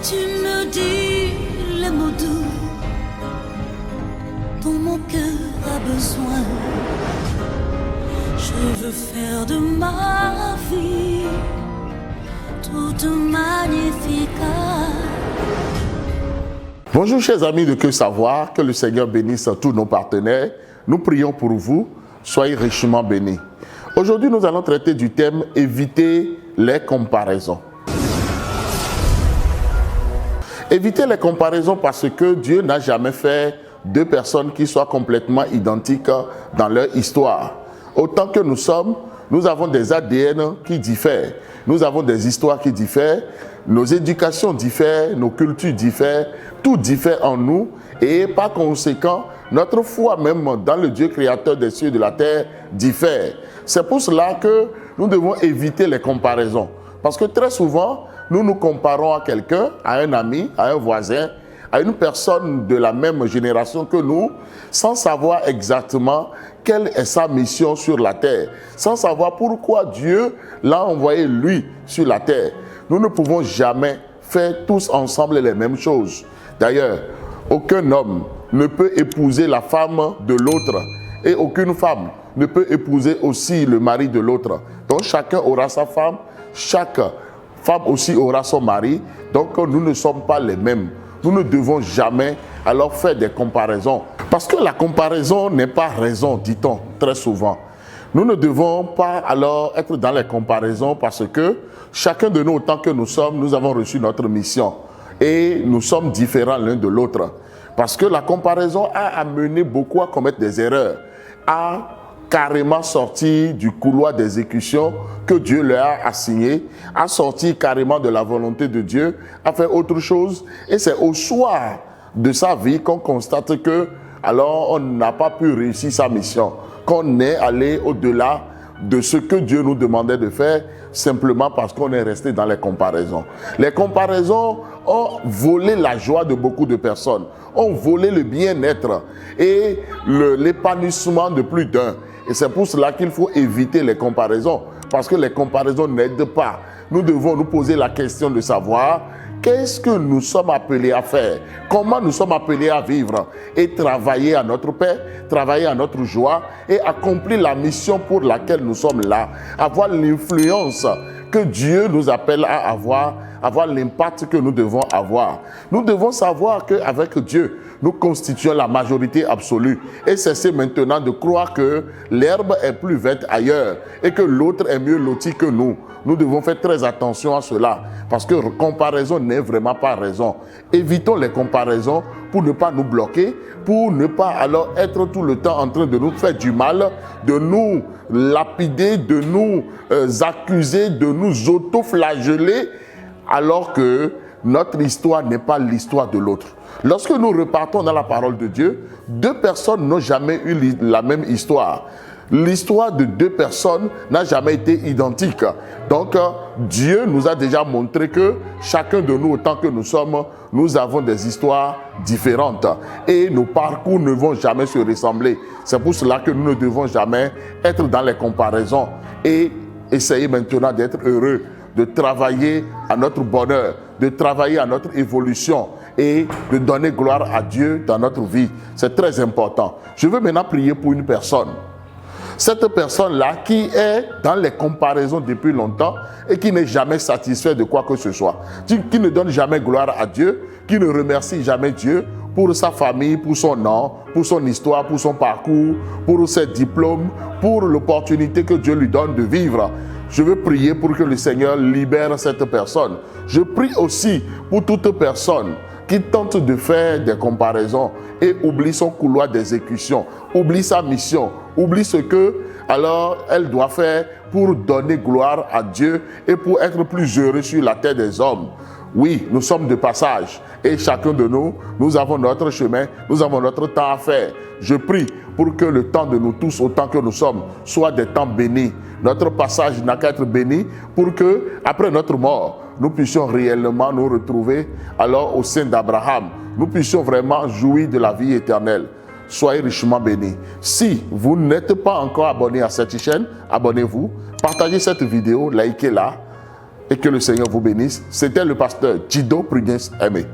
Tu me dis les mots doux dont mon cœur a besoin. Je veux faire de ma vie toute magnifique. Bonjour chers amis de Que Savoir, que le Seigneur bénisse tous nos partenaires. Nous prions pour vous, soyez richement bénis. Aujourd'hui, nous allons traiter du thème « Éviter les comparaisons ». Éviter les comparaisons parce que Dieu n'a jamais fait deux personnes qui soient complètement identiques dans leur histoire. Autant que nous sommes, nous avons des ADN qui diffèrent, nous avons des histoires qui diffèrent, nos éducations diffèrent, nos cultures diffèrent, tout diffère en nous et par conséquent, notre foi même dans le Dieu créateur des cieux et de la terre diffère. C'est pour cela que nous devons éviter les comparaisons. Parce que très souvent, nous nous comparons à quelqu'un, à un ami, à un voisin, à une personne de la même génération que nous, sans savoir exactement quelle est sa mission sur la terre, sans savoir pourquoi Dieu l'a envoyé lui sur la terre. Nous ne pouvons jamais faire tous ensemble les mêmes choses. D'ailleurs, aucun homme ne peut épouser la femme de l'autre et aucune femme ne peut épouser aussi le mari de l'autre. Donc chacun aura sa femme, chaque femme aussi aura son mari. Donc nous ne sommes pas les mêmes. Nous ne devons jamais alors faire des comparaisons. Parce que la comparaison n'est pas raison, dit-on très souvent. Nous ne devons pas alors être dans les comparaisons parce que chacun de nous, autant que nous sommes, nous avons reçu notre mission. Et nous sommes différents l'un de l'autre. Parce que la comparaison a amené beaucoup à commettre des erreurs, à carrément sortir du couloir d'exécution que Dieu leur a assigné, à sortir carrément de la volonté de Dieu, à faire autre chose. Et c'est au soir de sa vie qu'on constate que, alors, on n'a pas pu réussir sa mission, qu'on est allé au-delà de ce que Dieu nous demandait de faire, simplement parce qu'on est resté dans les comparaisons. Les comparaisons ont volé la joie de beaucoup de personnes, ont volé le bien-être et l'épanouissement de plus d'un. Et c'est pour cela qu'il faut éviter les comparaisons, parce que les comparaisons n'aident pas. Nous devons nous poser la question de savoir qu'est-ce que nous sommes appelés à faire, comment nous sommes appelés à vivre et travailler à notre paix, travailler à notre joie et accomplir la mission pour laquelle nous sommes là, avoir l'influence que Dieu nous appelle à avoir l'impact que nous devons avoir. Nous devons savoir qu'avec Dieu, nous constituons la majorité absolue et cesser maintenant de croire que l'herbe est plus verte ailleurs et que l'autre est mieux loti que nous. Nous devons faire très attention à cela parce que comparaison n'est vraiment pas raison. Évitons les comparaisons pour ne pas nous bloquer, pour ne pas alors être tout le temps en train de nous faire du mal, de nous lapider, de nous accuser, de nous auto-flageller alors que notre histoire n'est pas l'histoire de l'autre. Lorsque nous repartons dans la parole de Dieu, deux personnes n'ont jamais eu la même histoire. L'histoire de deux personnes n'a jamais été identique. Donc, Dieu nous a déjà montré que chacun de nous, autant que nous sommes, nous avons des histoires différentes. Et nos parcours ne vont jamais se ressembler. C'est pour cela que nous ne devons jamais être dans les comparaisons et essayer maintenant d'être heureux, de travailler à notre bonheur, de travailler à notre évolution et de donner gloire à Dieu dans notre vie. C'est très important. Je veux maintenant prier pour une personne. Cette personne-là qui est dans les comparaisons depuis longtemps et qui n'est jamais satisfait de quoi que ce soit, qui ne donne jamais gloire à Dieu, qui ne remercie jamais Dieu pour sa famille, pour son nom, pour son histoire, pour son parcours, pour ses diplômes, pour l'opportunité que Dieu lui donne de vivre. Je veux prier pour que le Seigneur libère cette personne. Je prie aussi pour toute personne qui tente de faire des comparaisons et oublie son couloir d'exécution, oublie sa mission, oublie ce que alors elle doit faire pour donner gloire à Dieu et pour être plus heureux sur la terre des hommes. Oui, nous sommes de passage et chacun de nous, nous avons notre chemin, nous avons notre temps à faire. Je prie pour que le temps de nous tous, autant que nous sommes, soit des temps bénis. Notre passage n'a qu'à être béni pour que, après notre mort, nous puissions réellement nous retrouver alors au sein d'Abraham. Nous puissions vraiment jouir de la vie éternelle. Soyez richement bénis. Si vous n'êtes pas encore abonné à cette chaîne, abonnez-vous, partagez cette vidéo, likez-la et que le Seigneur vous bénisse. C'était le pasteur Jido Prudence Aimé.